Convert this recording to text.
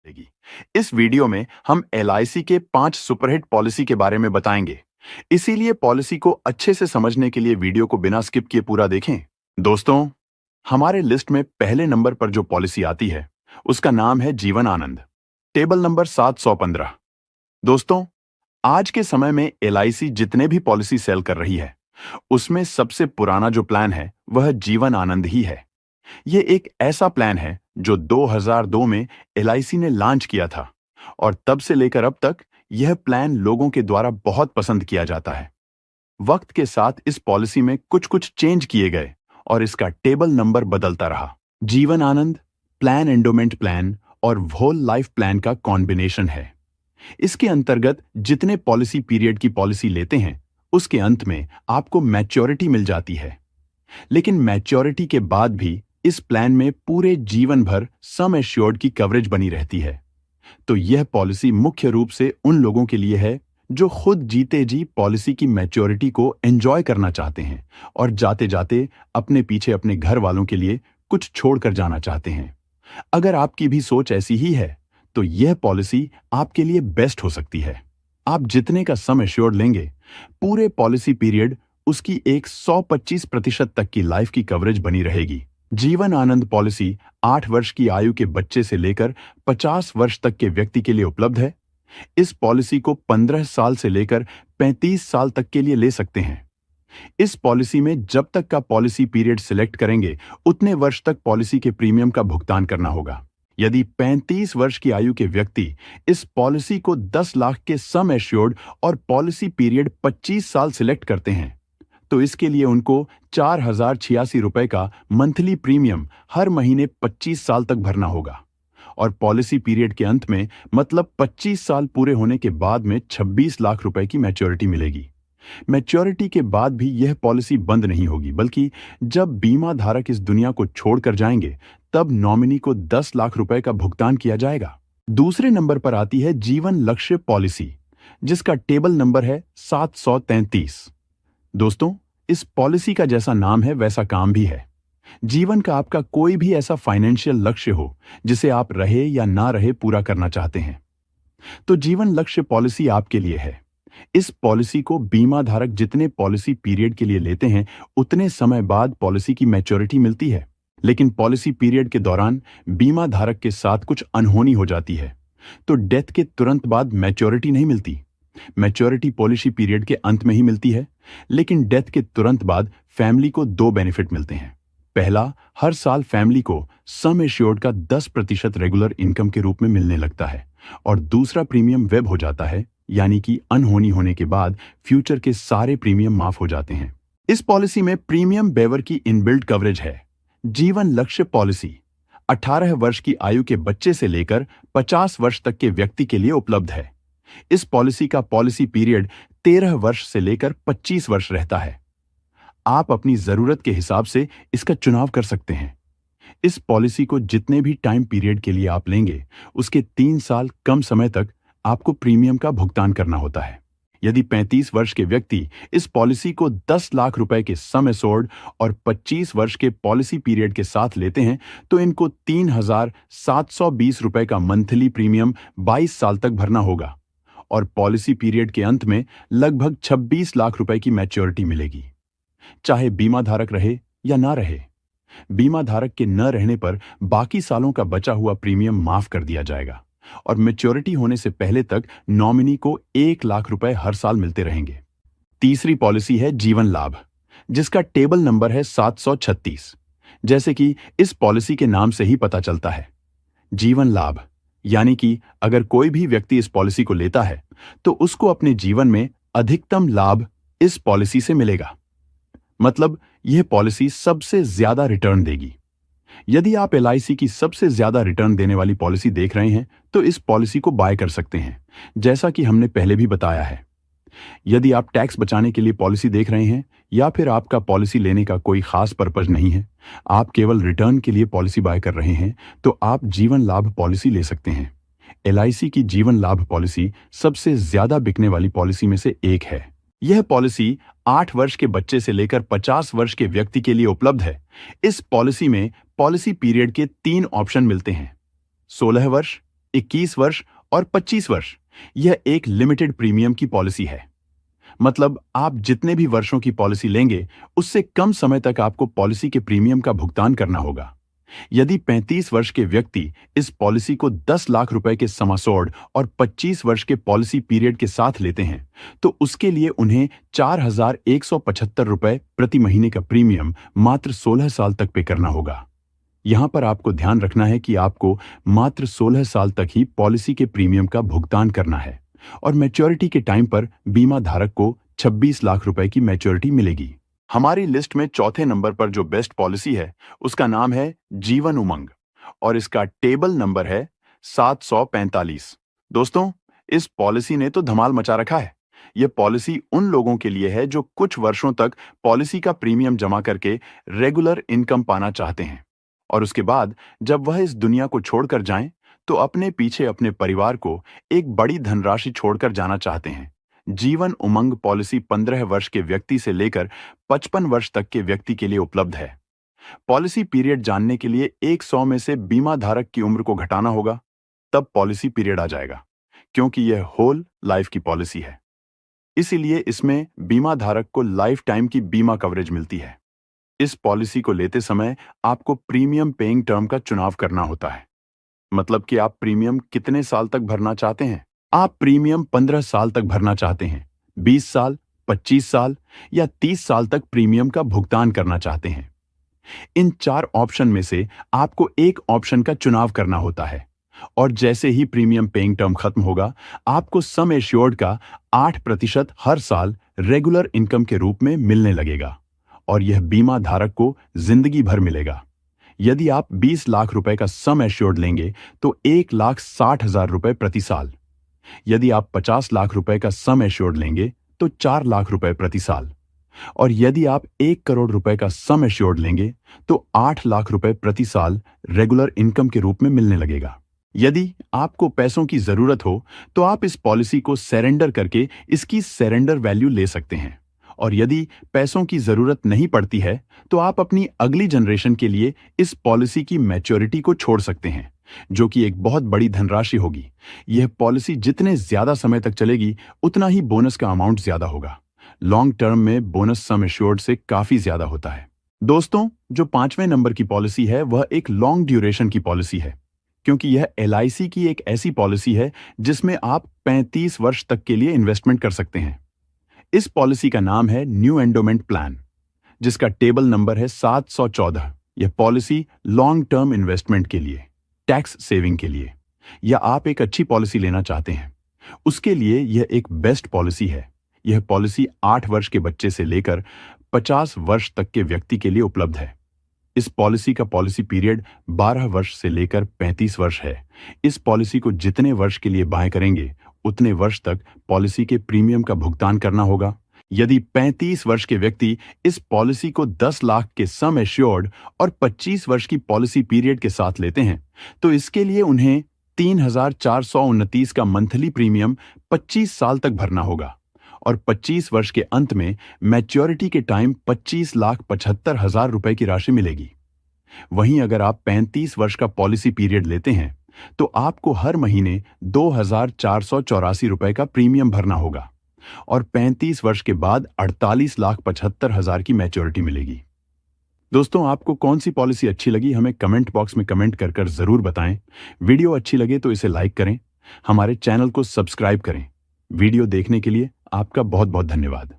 मिलेगी। इस वीडियो में हम एलआईसी के 5 सुपरहिट पॉलिसी के बारे में बताएंगे। इसीलिए पॉलिसी को अच्छे से समझने के लिए वीडियो को बिना स्किप किए पूरा देखें। दोस्तों, हमारे लिस्ट में पहले नंबर पर जो पॉलिसी आती है उसका नाम है जीवन आनंद, टेबल नंबर 715। दोस्तों, आज के समय में एलआईसी जितने भी पॉलिसी सेल कर रही है उसमें सबसे पुराना जो प्लान है वह जीवन आनंद ही है। यह एक ऐसा प्लान है जो 2002 में एलआईसी ने लॉन्च किया था और तब से लेकर अब तक यह प्लान लोगों के द्वारा बहुत पसंद किया जाता है। वक्त के साथ इस पॉलिसी में कुछ कुछ चेंज किए गए और इसका टेबल नंबर बदलता रहा। Jeevan Anand plan endowment plan और होल लाइफ प्लान का कॉम्बिनेशन है। इसके अंतर्गत जितने पॉलिसी पीरियड की पॉलिसी लेते हैं उसके अंत में आपको मैच्योरिटी मिल जाती है, लेकिन मैच्योरिटी के बाद भी इस प्लान में पूरे जीवन भर सम एश्योर्ड की कवरेज बनी रहती है। तो यह पॉलिसी मुख्य रूप से उन लोगों के लिए है जो खुद जीते जी पॉलिसी की मैच्योरिटी को एंजॉय करना चाहते हैं और जाते जाते अपने पीछे अपने घर वालों के लिए कुछ छोड़कर जाना चाहते हैं। अगर आपकी भी सोच ऐसी ही है तो यह पॉलिसी आपके लिए बेस्ट हो सकती है। आप जितने का सम एश्योर्ड लेंगे, पूरे पॉलिसी पीरियड उसकी एक 125% तक की लाइफ की कवरेज बनी रहेगी। जीवन आनंद पॉलिसी 8 वर्ष की आयु के बच्चे से लेकर 50 वर्ष तक के व्यक्ति के लिए उपलब्ध है। इस पॉलिसी को 15 साल से लेकर 35 साल तक के लिए ले सकते हैं। इस पॉलिसी में जब तक का पॉलिसी पीरियड सिलेक्ट करेंगे उतने वर्ष तक पॉलिसी के प्रीमियम का भुगतान करना होगा। यदि 35 वर्ष की आयु के व्यक्ति इस पॉलिसी को 10 लाख के सम एश्योर्ड और पॉलिसी पीरियड 25 साल सिलेक्ट करते हैं तो इसके लिए उनको 4,086 रुपए का मंथली प्रीमियम हर महीने 25 साल तक भरना होगा और पॉलिसी पीरियड के अंत में मतलब 25 साल पूरे होने के बाद में 26 लाख रुपए की मैच्योरिटी मिलेगी। मैच्योरिटी के बाद भी यह पॉलिसी बंद नहीं होगी, बल्कि जब बीमा धारक इस दुनिया को छोड़कर जाएंगे तब नॉमिनी को 10 लाख रुपए का भुगतान किया जाएगा। दूसरे नंबर पर आती है जीवन लक्ष्य पॉलिसी, जिसका टेबल नंबर है 733। दोस्तों, इस पॉलिसी का जैसा नाम है वैसा काम भी है। जीवन का आपका कोई भी ऐसा फाइनेंशियल लक्ष्य हो जिसे आप रहे या ना रहे पूरा करना चाहते हैं तो जीवन लक्ष्य पॉलिसी आपके लिए है। इस पॉलिसी को बीमा धारक जितने पॉलिसी पीरियड के लिए लेते हैं उतने समय बाद पॉलिसी की मैच्योरिटी मिलती है, लेकिन पॉलिसी पीरियड के दौरान बीमा धारक के साथ कुछ अनहोनी हो जाती है तो डेथ के तुरंत बाद मैच्योरिटी नहीं मिलती। मैच्योरिटी पॉलिसी पीरियड के अंत में ही मिलती है, लेकिन डेथ के तुरंत बाद फैमिली को 2 बेनिफिट मिलते हैं। पहला, हर साल फैमिली को सम एश्योर्ड का 10% रेगुलर इनकम के रूप में मिलने लगता है और दूसरा प्रीमियम वेब हो जाता है, यानी कि अनहोनी होने के बाद फ्यूचर के सारे प्रीमियम माफ हो जाते हैं। इस पॉलिसी में प्रीमियम बेवर की इनबिल्ट कवरेज है। जीवन लक्ष्य पॉलिसी 18 वर्ष की आयु के बच्चे से लेकर 50 वर्ष तक के व्यक्ति के लिए उपलब्ध है। इस पॉलिसी का पॉलिसी पीरियड 13 वर्ष से लेकर 25 वर्ष रहता है। आप अपनी जरूरत के हिसाब से इसका चुनाव कर सकते हैं। इस पॉलिसी को जितने भी टाइम पीरियड के लिए आप लेंगे उसके 3 साल कम समय तक आपको प्रीमियम का भुगतान करना होता है। यदि 35 वर्ष के व्यक्ति इस पॉलिसी को 10 लाख रुपए के सम एश्योर्ड और 25 वर्ष के पॉलिसी पीरियड के साथ लेते हैं तो इनको 3,720 रुपए का मंथली प्रीमियम 22 साल तक भरना होगा और पॉलिसी पीरियड के अंत में लगभग 26 लाख रुपए की मैच्योरिटी मिलेगी। चाहे बीमा धारक रहे या ना रहे, बीमा धारक के न रहने पर बाकी सालों का बचा हुआ प्रीमियम माफ कर दिया जाएगा और मैच्योरिटी होने से पहले तक नॉमिनी को 1 लाख रुपए हर साल मिलते रहेंगे। तीसरी पॉलिसी है जीवन लाभ, जिसका टेबल नंबर है 736। जैसे कि इस पॉलिसी के नाम से ही पता चलता है, जीवन लाभ यानी कि अगर कोई भी व्यक्ति इस पॉलिसी को लेता है तो उसको अपने जीवन में अधिकतम लाभ इस पॉलिसी से मिलेगा। मतलब यह पॉलिसी सबसे ज्यादा रिटर्न देगी। यदि आप एलआईसी की सबसे ज्यादा रिटर्न देने वाली पॉलिसी देख रहे हैं तो इस पॉलिसी को बाय कर सकते हैं, जैसा कि हमने पहले भी बताया है। यदि आप टैक्स बचाने के लिए पॉलिसी देख रहे हैं या फिर आपका पॉलिसी लेने का कोई खास पर्पज नहीं है, आप केवल रिटर्न के लिए पॉलिसी बाय कर रहे हैं, तो आप जीवन लाभ पॉलिसी ले सकते हैं। एलआईसी की जीवन लाभ पॉलिसी सबसे ज्यादा बिकने वाली पॉलिसी में से एक है। यह पॉलिसी 8 वर्ष के बच्चे से लेकर 50 वर्ष के व्यक्ति के लिए उपलब्ध है। इस पॉलिसी में पॉलिसी पीरियड के 3 ऑप्शन मिलते हैं, 16 वर्ष, 21 वर्ष और 25 वर्ष। यह एक लिमिटेड प्रीमियम की पॉलिसी है। मतलब आप जितने भी वर्षों की पॉलिसी लेंगे, उससे कम समय तक आपको पॉलिसी के प्रीमियम का भुगतान करना होगा। यदि 35 वर्ष के व्यक्ति इस पॉलिसी को 10 लाख रुपए के समासोड और 25 वर्ष के पॉलिसी पीरियड के साथ लेते हैं, तो उसके लिए उन्हें 4,175 रुपए प्रति महीने का प्रीमियम मात्र 16 साल तक पे करना होगा। यहां पर आपको ध्यान रखना है कि आपको मात्र 16 साल तक ही पॉलिसी के प्रीमियम का भुगतान करना है और मैच्योरिटी के टाइम पर बीमा धारक को 26 लाख रुपए की मैच्योरिटी मिलेगी। हमारी लिस्ट में चौथे नंबर पर जो बेस्ट पॉलिसी है, उसका नाम है जीवन उमंग और इसका टेबल नंबर है 745। दोस्तों, इस पॉलिसी ने तो धमाल मचा रखा है। यह पॉलिसी उन लोगों के लिए है जो कुछ वर्षों तक पॉलिसी का प्रीमियम जमा करके रेगुलर इनकम पाना चाहते हैं और उसके बाद जब वह इस दुनिया को छोड़कर जाएं, तो अपने पीछे अपने परिवार को एक बड़ी धनराशि छोड़कर जाना चाहते हैं। जीवन उमंग पॉलिसी 15 वर्ष के व्यक्ति से लेकर 55 वर्ष तक के व्यक्ति के लिए उपलब्ध है। पॉलिसी पीरियड जानने के लिए 100 में से बीमा धारक की उम्र को घटाना होगा, तब पॉलिसी पीरियड आ जाएगा, क्योंकि यह होल लाइफ की पॉलिसी है। इसीलिए इसमें बीमा धारक को लाइफ टाइम की बीमा कवरेज मिलती है। इस पॉलिसी को लेते समय आपको प्रीमियम पेइंग टर्म का चुनाव करना होता है। मतलब कि आप प्रीमियम कितने साल तक भरना चाहते हैं। आप प्रीमियम 15 साल तक भरना चाहते हैं, 20 साल, 25 साल या 30 साल तक प्रीमियम का भुगतान करना चाहते हैं। इन 4 ऑप्शन में से आपको एक ऑप्शन का चुनाव करना होता है और जैसे ही प्रीमियम पेइंग टर्म खत्म होगा, आपको सम एश्योर्ड का 8% हर साल रेगुलर इनकम के रूप में मिलने लगेगा और यह बीमा धारक को जिंदगी भर मिलेगा। यदि आप 20 लाख रुपए का सम एश्योर्ड लेंगे तो 1,60,000 रुपए प्रति साल। यदि आप 50 लाख रुपए का सम एश्योर्ड लेंगे तो 4 लाख रुपए प्रति साल और यदि आप 1 करोड़ रुपए का सम एश्योर्ड लेंगे तो 8 लाख रुपए प्रति साल रेगुलर इनकम के रूप में मिलने लगेगा। यदि आपको पैसों की जरूरत हो तो आप इस पॉलिसी को सरेंडर करके इसकी सरेंडर वैल्यू ले सकते हैं और यदि पैसों की जरूरत नहीं पड़ती है तो आप अपनी अगली जनरेशन के लिए इस पॉलिसी की मैच्योरिटी को छोड़ सकते हैं, जो कि एक बहुत बड़ी धनराशि होगी। यह पॉलिसी जितने ज्यादा समय तक चलेगी, उतना ही बोनस का अमाउंट ज्यादा होगा। लॉन्ग टर्म में बोनस सम एश्योर्ड से काफी ज्यादा होता है। दोस्तों, जो 5वें नंबर की पॉलिसी है वह एक लॉन्ग ड्यूरेशन की पॉलिसी है, क्योंकि यह LIC की एक ऐसी पॉलिसी है जिसमें आप 35 वर्ष तक के लिए इन्वेस्टमेंट कर सकते हैं। इस पॉलिसी का नाम है न्यू एंडोमेंट प्लान, जिसका टेबल नंबर है 714। यह पॉलिसी लॉन्ग टर्म इन्वेस्टमेंट के लिए, टैक्स सेविंग के लिए, या आप एक अच्छी पॉलिसी लेना चाहते हैं, उसके लिए यह एक बेस्ट पॉलिसी है। यह पॉलिसी 8 वर्ष के बच्चे से लेकर 50 वर्ष तक के व्यक्ति के लिए उपलब्ध है। इस पॉलिसी का पॉलिसी पीरियड 12 वर्ष से लेकर 35 वर्ष है। इस पॉलिसी को जितने वर्ष के लिए बाय करेंगे, उतने वर्ष तक पॉलिसी के प्रीमियम का भुगतान करना होगा। यदि 35 वर्ष के व्यक्ति इस पॉलिसी को 10 लाख के सम एश्योर्ड और 25 वर्ष की पॉलिसी पीरियड के साथ लेते हैं, तो इसके लिए उन्हें 3,429 का मंथली प्रीमियम 25 साल तक भरना होगा और 25 वर्ष के अंत में मैच्योरिटी के टाइम 25,75,000 रुपए की राशि मिलेगी। वहीं अगर आप 35 वर्ष का पॉलिसी पीरियड लेते हैं तो आपको हर महीने 2,484 रुपए का प्रीमियम भरना होगा और 35 वर्ष के बाद 48,75,000 की मैच्योरिटी मिलेगी। दोस्तों, आपको कौन सी पॉलिसी अच्छी लगी, हमें कमेंट बॉक्स में कमेंट कर जरूर बताएं। वीडियो अच्छी लगे तो इसे लाइक करें, हमारे चैनल को सब्सक्राइब करें। वीडियो देखने के लिए आपका बहुत बहुत धन्यवाद।